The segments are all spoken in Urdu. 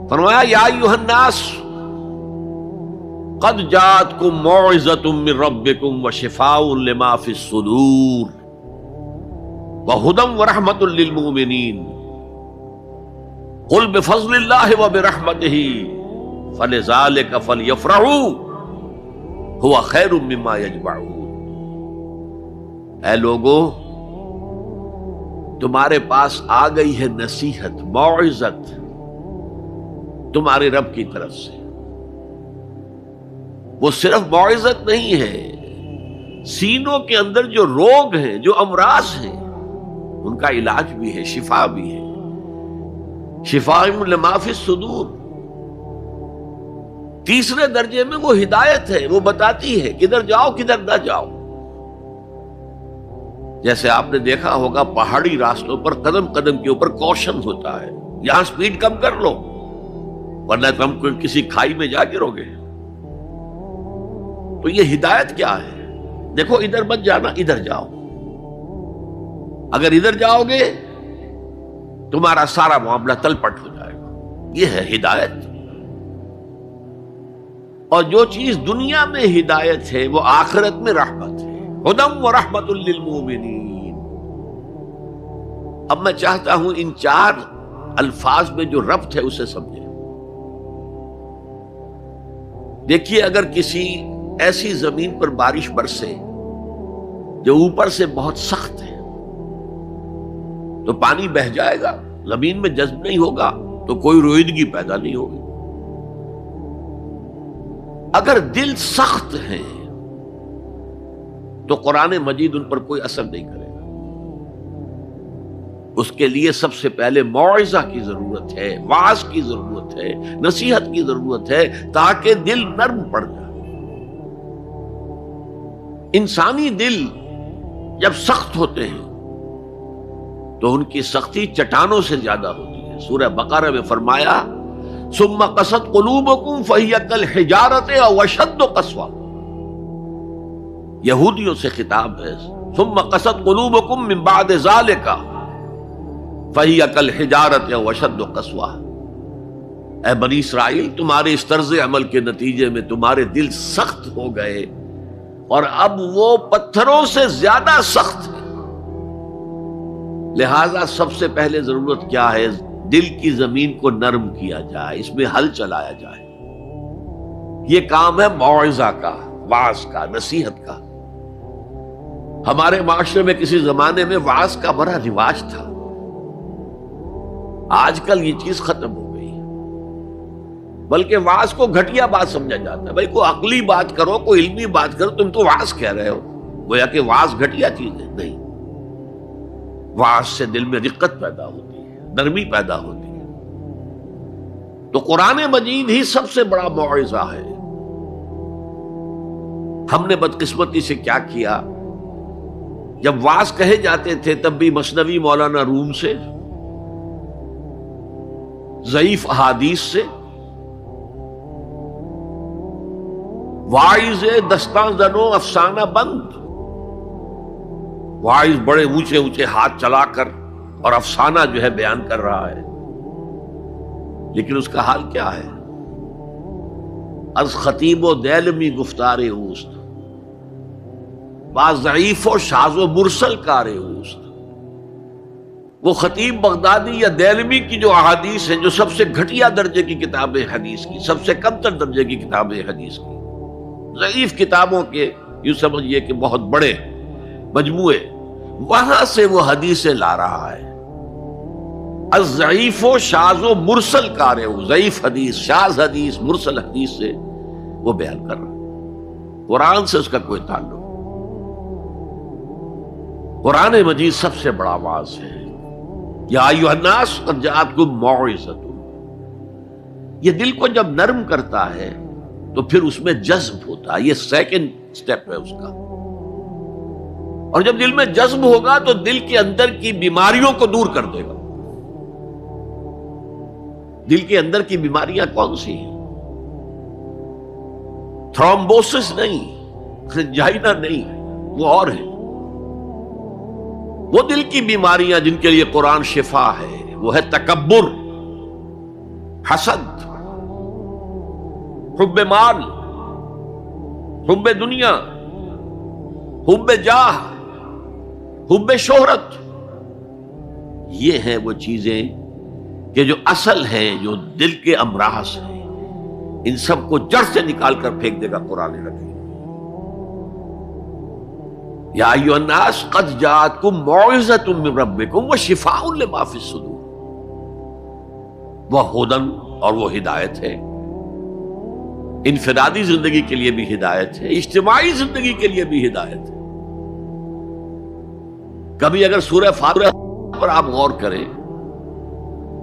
فرمایا یا ایھا الناس قد جاءتکم موعظۃ من ربکم وشفاء لما فی الصدور وہدی ورحمۃ للمؤمنین قل بفضل اللہ وبرحمتہ فلذلک فلیفرحوا ھو خیر مما یجمعون۔ اے لوگو، تمہارے پاس آ گئی ہے نصیحت، موعظت تمہارے رب کی طرف سے۔ وہ صرف موعظت نہیں ہے، سینوں کے اندر جو روگ ہیں، جو امراض ہیں، ان کا علاج بھی ہے، شفا بھی ہے۔ شفاء لما فی الصدور۔ تیسرے درجے میں وہ ہدایت ہے، وہ بتاتی ہے کدھر جاؤ کدھر نہ جاؤ۔ جیسے آپ نے دیکھا ہوگا پہاڑی راستوں پر قدم قدم کے اوپر کوشن ہوتا ہے، یہاں سپیڈ کم کر لو ورنہ تم کسی کھائی میں جا گرو گے۔ تو یہ ہدایت کیا ہے؟ دیکھو ادھر مت جانا، ادھر جاؤ، اگر ادھر جاؤ گے تمہارا سارا معاملہ تل پٹ ہو جائے گا۔ یہ ہے ہدایت۔ اور جو چیز دنیا میں ہدایت ہے وہ آخرت میں رحمت ہے، ہدی ورحمۃ للمؤمنین۔ اب میں چاہتا ہوں ان چار الفاظ میں جو ربط ہے اسے سمجھیں۔ دیکھیے، اگر کسی ایسی زمین پر بارش برسے جو اوپر سے بہت سخت ہے تو پانی بہہ جائے گا، زمین میں جذب نہیں ہوگا تو کوئی رویدگی پیدا نہیں ہوگی۔ اگر دل سخت ہے تو قرآن مجید ان پر کوئی اثر نہیں کرے گا۔ اس کے لیے سب سے پہلے موعظہ کی ضرورت ہے، وعظ کی ضرورت ہے، نصیحت کی ضرورت ہے، تاکہ دل نرم پڑ جائے۔ انسانی دل جب سخت ہوتے ہیں تو ان کی سختی چٹانوں سے زیادہ ہوتی ہے۔ سورہ بقرہ میں فرمایا ثم قست قلوبکم فہی کالحجارۃ او اشد قسوہ۔ یہودیوں سے خطاب ہے، ثم قست قلوبکم من بعد ذلک فہی کالحجارۃ او اشد قسوہ۔ اے بنی اسرائیل، تمہارے اس طرز عمل کے نتیجے میں تمہارے دل سخت ہو گئے اور اب وہ پتھروں سے زیادہ سخت ہے۔ لہذا سب سے پہلے ضرورت کیا ہے؟ دل کی زمین کو نرم کیا جائے، اس میں حل چلایا جائے۔ یہ کام ہے موعظہ کا، وعظ کا، نصیحت کا۔ ہمارے معاشرے میں کسی زمانے میں وعظ کا بڑا رواج تھا، آج کل یہ چیز ختم ہو گئی، بلکہ وعظ کو گھٹیا بات سمجھا جاتا ہے۔ بھائی کوئی عقلی بات کرو، کوئی علمی بات کرو، تم تو وعظ کہہ رہے ہو، گویا کہ وعظ گھٹیا چیز ہے۔ نہیں، وعظ سے دل میں رقت پیدا ہوتی ہے، نرمی پیدا ہوتی ہے۔ تو قرآن مجید ہی سب سے بڑا موعظہ ہے۔ ہم نے بدقسمتی سے کیا کیا، جب وعظ کہے جاتے تھے تب بھی مثنوی مولانا روم سے، ضعیف احادیث سے، واعظ دستاں زنو افسانہ بند، واعظ بڑے اونچے اونچے ہاتھ چلا کر اور افسانہ جو ہے بیان کر رہا ہے، لیکن اس کا حال کیا ہے؟ از خطیب و دیلمی گفتار اوست، بعض ضعیف و شاذ و مرسل کار اوست۔ وہ خطیب بغدادی یا دیلمی کی جو احادیث ہیں، جو سب سے گھٹیا درجے کی کتاب حدیث کی، سب سے کم تر درجے کی کتاب حدیث کی، ضعیف کتابوں کے یوں سمجھیے کہ بہت بڑے مجموعے، وہاں سے وہ حدیثیں لا رہا ہے۔ الضعیف و شاذ و مرسل کار ہو، ضعیف حدیث، شاذ حدیث، مرسل حدیث سے وہ بیان کر رہا ہے، قرآن سے اس کا کوئی تعلق۔ قرآن مجید سب سے بڑا واعظ ہے۔ یا ایھا الناس قد جاءتکم موعظۃ۔ یہ دل کو جب نرم کرتا ہے تو پھر اس میں جذب ہوتا ہے، یہ سیکنڈ سٹیپ ہے اس کا۔ اور جب دل میں جذب ہوگا تو دل کے اندر کی بیماریوں کو دور کر دے گا۔ دل کے اندر کی بیماریاں کون سی ہیں؟ تھرومبوسس نہیں، خنجائنا نہیں، وہ اور ہے۔ وہ دل کی بیماریاں جن کے لیے قرآن شفا ہے، وہ ہے تکبر، حسد، حب مال، حب دنیا، حب جاہ، حب شہرت، یہ ہیں وہ چیزیں کہ جو اصل ہیں، جو دل کے امراض ہیں، ان سب کو جڑ سے نکال کر پھینک دے گا قرآن حکیم۔ یا ایھا الناس قد جاءتکم موعظۃ من ربکم وشفاء لما فی الصدور، وہ ہدن، اور وہ ہدایت ہے، انفرادی زندگی کے لیے بھی ہدایت ہے، اجتماعی زندگی کے لیے بھی ہدایت ہے۔ کبھی اگر سورہ فاتحہ پر آپ غور کریں،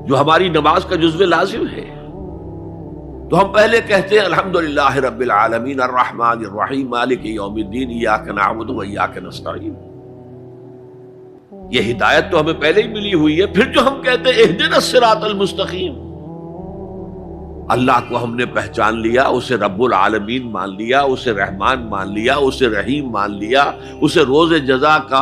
جو ہماری نماز کا جزو لازم ہے، تو ہم پہلے کہتے ہیں الحمدللہ رب العالمین الرحمن الرحیم مالک یوم الدین ایاک نعبد و ایاک نستعین۔ یہ ہدایت تو ہمیں پہلے ہی ملی ہوئی ہے۔ پھر جو ہم کہتے ہیں اہدنا الصراط المستقیم، اللہ کو ہم نے پہچان لیا، اسے رب العالمین مان لیا، اسے رحمان مان لیا، اسے رحیم مان لیا، اسے روز جزا کا